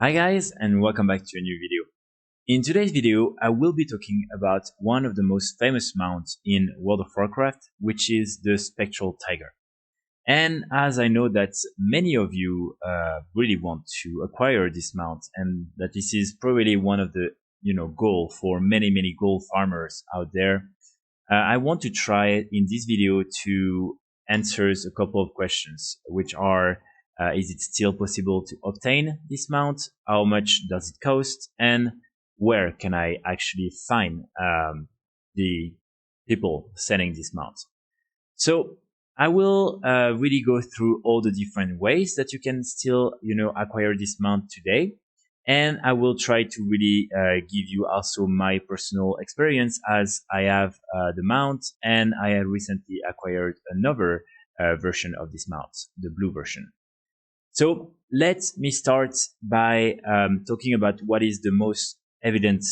Hi guys, and welcome back to a new video. In today's video, I will be talking about one of the most famous mounts in World of Warcraft, which is the Spectral Tiger. And as I know that many of you really want to acquire this mount, and that this is probably one of the goal for many gold farmers out there, I want to try in this video to answer a couple of questions, which are is it still possible to obtain this mount? How much does it cost? And where can I actually find the people selling this mount? So I will really go through all the different ways that you can still, acquire this mount today. And I will try to really give you also my personal experience, as I have the mount and I have recently acquired another version of this mount, the blue version. So let me start by talking about what is the most evident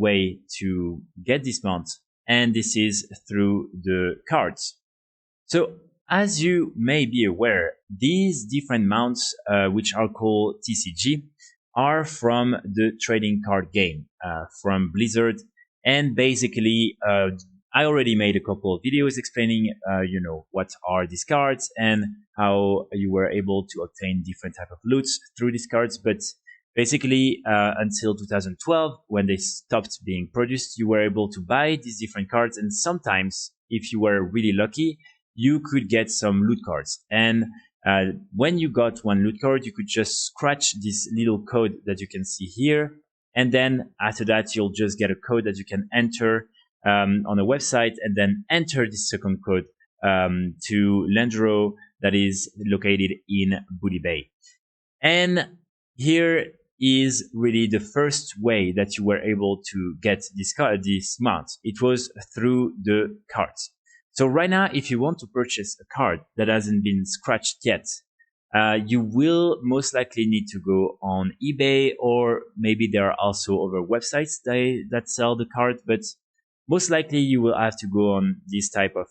way to get this mount, and this is through the cards. So as you may be aware, these different mounts, which are called TCG, are from the trading card game from Blizzard, and basically I already made a couple of videos explaining what are these cards and how you were able to obtain different type of loots through these cards. But basically until 2012, when they stopped being produced, you were able to buy these different cards, and sometimes if you were really lucky, you could get some loot cards. And when you got one loot card, you could just scratch this little code that you can see here. And then after that, you'll just get a code that you can enter on a website, and then enter this second code to Landro that is located in Booty Bay. And here is really the first way that you were able to get this mount. It was through the cards. So right now, if you want to purchase a card that hasn't been scratched yet, you will most likely need to go on eBay, or maybe there are also other websites that sell the card, but most likely you will have to go on this type of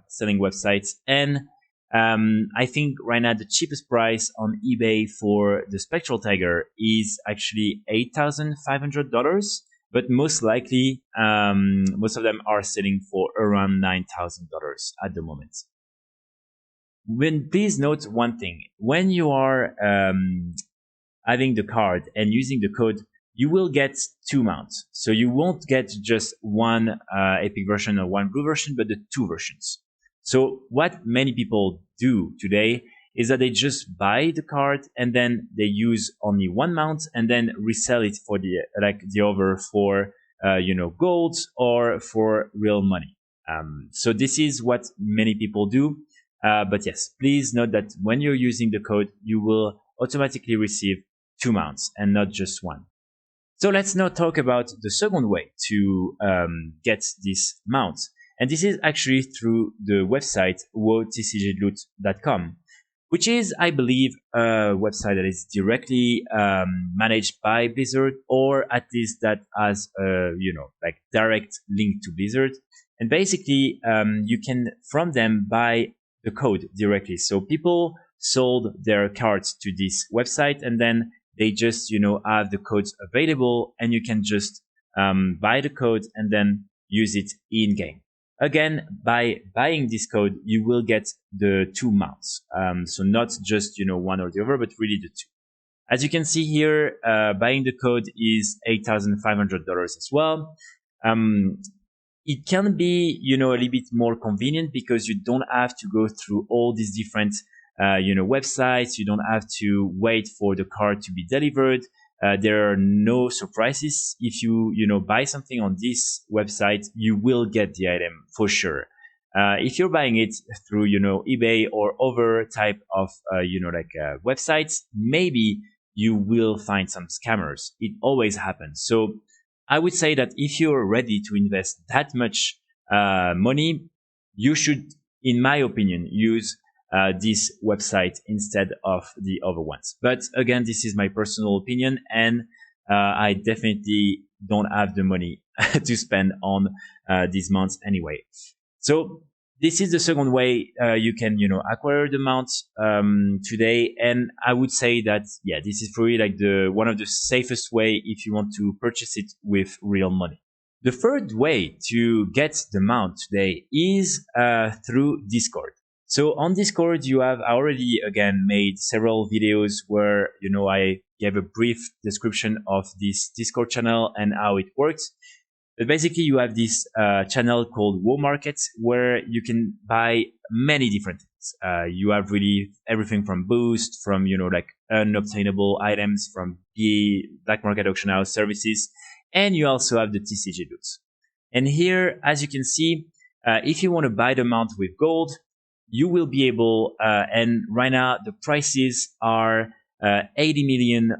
selling websites. And I think right now the cheapest price on eBay for the Spectral Tiger is actually $8,500. But most likely, most of them are selling for around $9,000 at the moment. Please note one thing: when you are having the card and using the code, you will get two mounts. So you won't get just one epic version or one blue version, but the two versions. So what many people do today is that they just buy the card and then they use only one mount and then resell it for the other for gold or for real money. So this is what many people do. But yes, please note that when you're using the code, you will automatically receive two mounts and not just one. So let's now talk about the second way to get this mount. And this is actually through the website wowtcgloot.com, which is, I believe, a website that is directly managed by Blizzard, or at least that has a direct link to Blizzard. And basically, you can from them buy the code directly. So people sold their cards to this website, and then they just have the codes available, and you can just buy the code and then use it in game. Again, by buying this code, you will get the two mounts. So not just, one or the other, but really the two. As you can see here, buying the code is $8,500 as well. It can be, a little bit more convenient because you don't have to go through all these different, websites. You don't have to wait for the card to be delivered. There are no surprises. If you buy something on this website, you will get the item for sure. If you're buying it through eBay or other type of websites, maybe you will find some scammers. It always happens. So I would say that if you're ready to invest that much money, you should, in my opinion, use this website instead of the other ones. But again, this is my personal opinion, and I definitely don't have the money to spend on these months anyway. So this is the second way you can, acquire the mount today. And I would say that, yeah, this is probably like the one of the safest way if you want to purchase it with real money. The third way to get the mount today is through Discord. So on Discord, you have already again made several videos where, I gave a brief description of this Discord channel and how it works. But basically, you have this channel called WoW Market where you can buy many different things. You have really everything from boost, from, like unobtainable items, from the black market auction house services, and you also have the TCG loots. And here, as you can see, if you want to buy the mount with gold, you will be able, and right now the prices are 80 million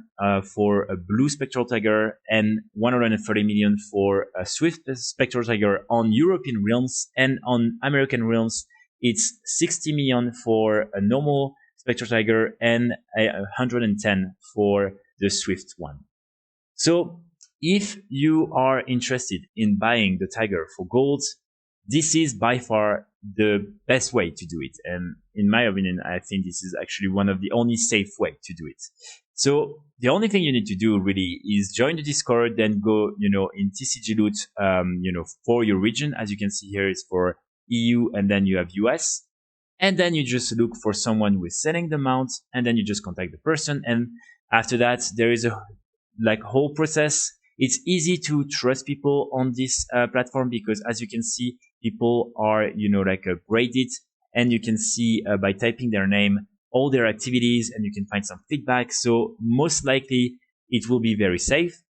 for a blue Spectral Tiger and 130 million for a Swift Spectral Tiger on European realms, and on American realms it's 60 million for a normal Spectral Tiger and 110 for the Swift one. So if you are interested in buying the Tiger for gold, this is by far the best way to do it. And in my opinion, I think this is actually one of the only safe way to do it. So the only thing you need to do really is join the Discord, then go, in TCG loot, for your region. As you can see here, it's for EU, and then you have US. And then you just look for someone who is selling the mount, and then you just contact the person. And after that, there is a whole process. It's easy to trust people on this platform because, as you can see, people are, graded, and you can see by typing their name all their activities, and you can find some feedback. So most likely it will be very safe.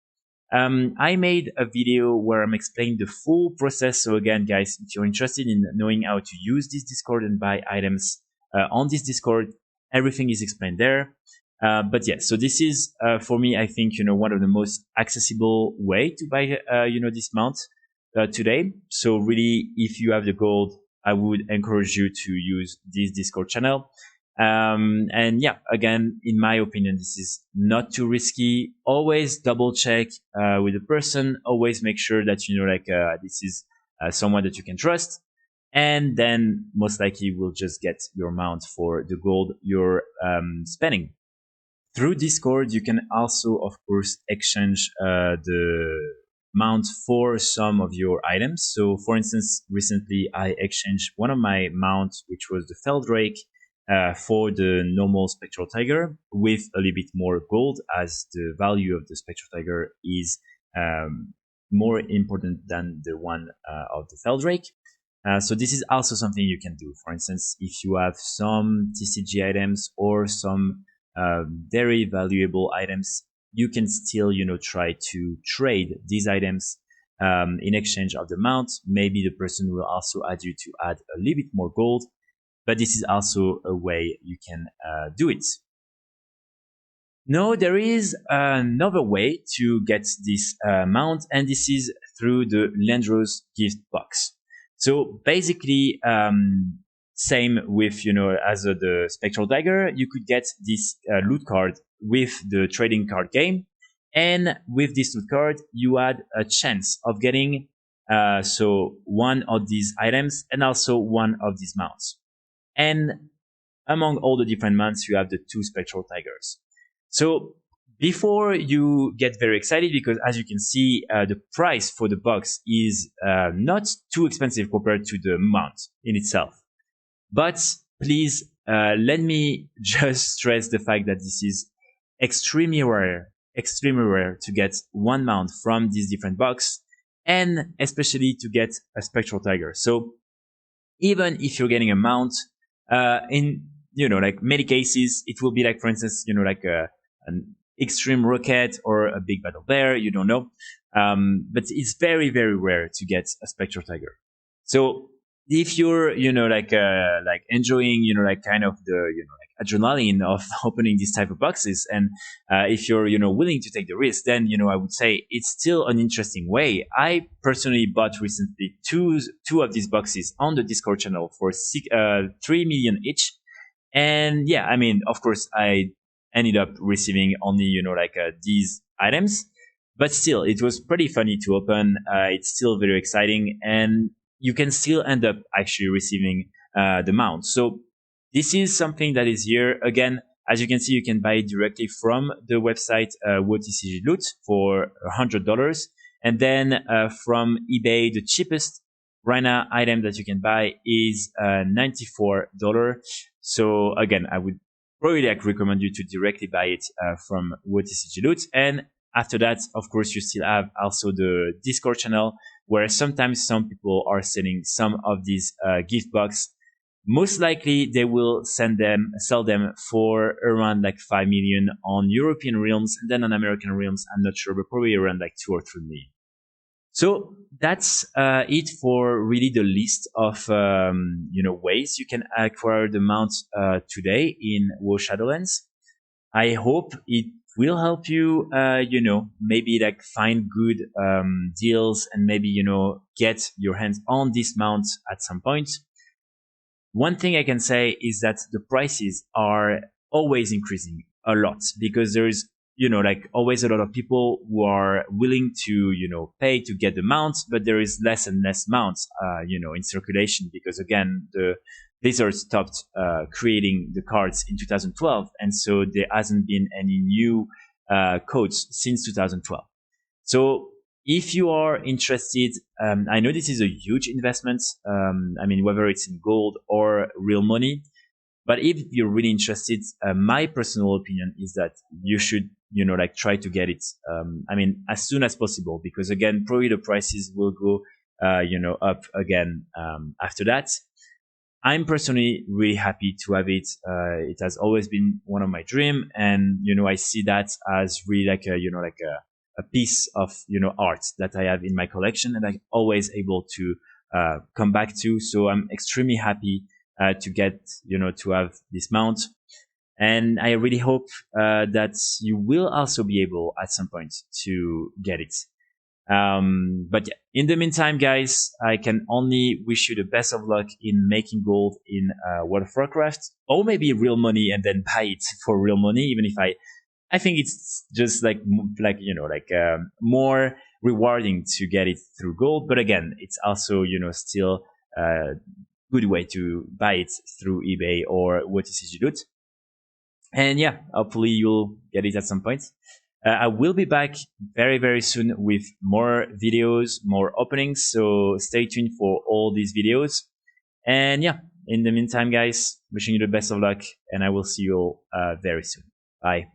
I made a video where I'm explaining the full process. So again, guys, if you're interested in knowing how to use this Discord and buy items on this Discord, everything is explained there. But yeah, so this is for me, I think, one of the most accessible way to buy, this mount today. So really, if you have the gold, I would encourage you to use this Discord channel. And yeah, again, in my opinion, this is not too risky. Always double check with the person. Always make sure that, this is someone that you can trust. And then most likely you will just get your mount for the gold you're spending. Through Discord, you can also, of course, exchange the mount for some of your items. So, for instance, recently I exchanged one of my mounts, which was the Feldrake, for the normal Spectral Tiger with a little bit more gold, as the value of the Spectral Tiger is more important than the one of the Feldrake. So this is also something you can do. For instance, if you have some TCG items or some very valuable items, you can still, try to trade these items in exchange of the mount. Maybe the person will also add you to add a little bit more gold, but this is also a way you can do it. No, there is another way to get this mount, and this is through the Landro's gift box. So basically, same with, as the Spectral Dagger, you could get this loot card with the trading card game. And with this loot card, you had a chance of getting so one of these items and also one of these mounts. And among all the different mounts, you have the 2 Spectral Tigers. So before you get very excited, because as you can see, the price for the box is not too expensive compared to the mount in itself. But please, let me just stress the fact that this is extremely rare to get one mount from this different box, and especially to get a Spectral Tiger. So even if you're getting a mount, in, many cases, it will be like, for instance, an extreme rocket or a big battle bear, you don't know. But it's very, very rare to get a Spectral Tiger. So if you're, enjoying, kind of the, adrenaline of opening these type of boxes, and if you're, willing to take the risk, then, I would say it's still an interesting way. I personally bought recently two of these boxes on the Discord channel for 3 million each. And yeah, I mean, of course, I ended up receiving only, these items, but still, it was pretty funny to open. It's still very exciting. And you can still end up actually receiving the mount. So this is something that is here. Again, as you can see, you can buy it directly from the website WoW TCG Loot for $100. And then from eBay, the cheapest right now item that you can buy is $94. So again, I would probably recommend you to directly buy it from WoW TCG Loot. And after that, of course, you still have also the Discord channel where sometimes some people are selling some of these gift box. Most likely they will sell them for around like 5 million on European realms, and then on American realms, I'm not sure, but probably around like 2 or 3 million. So that's it for really the list of ways you can acquire the mounts today in WoW Shadowlands. I hope it will help you, maybe like find good deals and maybe, get your hands on this mount at some point. One thing I can say is that the prices are always increasing a lot because there's, like always a lot of people who are willing to, pay to get the mounts, but there is less and less mounts, in circulation because again, the Blizzard stopped creating the cards in 2012. And so there hasn't been any new codes since 2012. So if you are interested, I know this is a huge investment. Whether it's in gold or real money, but if you're really interested, my personal opinion is that you should, try to get it, as soon as possible, because again, probably the prices will go, up again, after that. I'm personally really happy to have it. It has always been one of my dream, and I see that as really like a piece of art that I have in my collection, and I'm always able to come back to. So I'm extremely happy to get to have this mount, and I really hope that you will also be able at some point to get it. But yeah, in the meantime, guys, I can only wish you the best of luck in making gold in World of Warcraft, or maybe real money and then buy it for real money. Even if I think it's just more rewarding to get it through gold. But again, it's also still a good way to buy it through eBay or WoW Loot. And yeah, hopefully you'll get it at some point. I will be back very, very soon with more videos, more openings. So stay tuned for all these videos. And yeah, in the meantime, guys, wishing you the best of luck, and I will see you all very soon. Bye.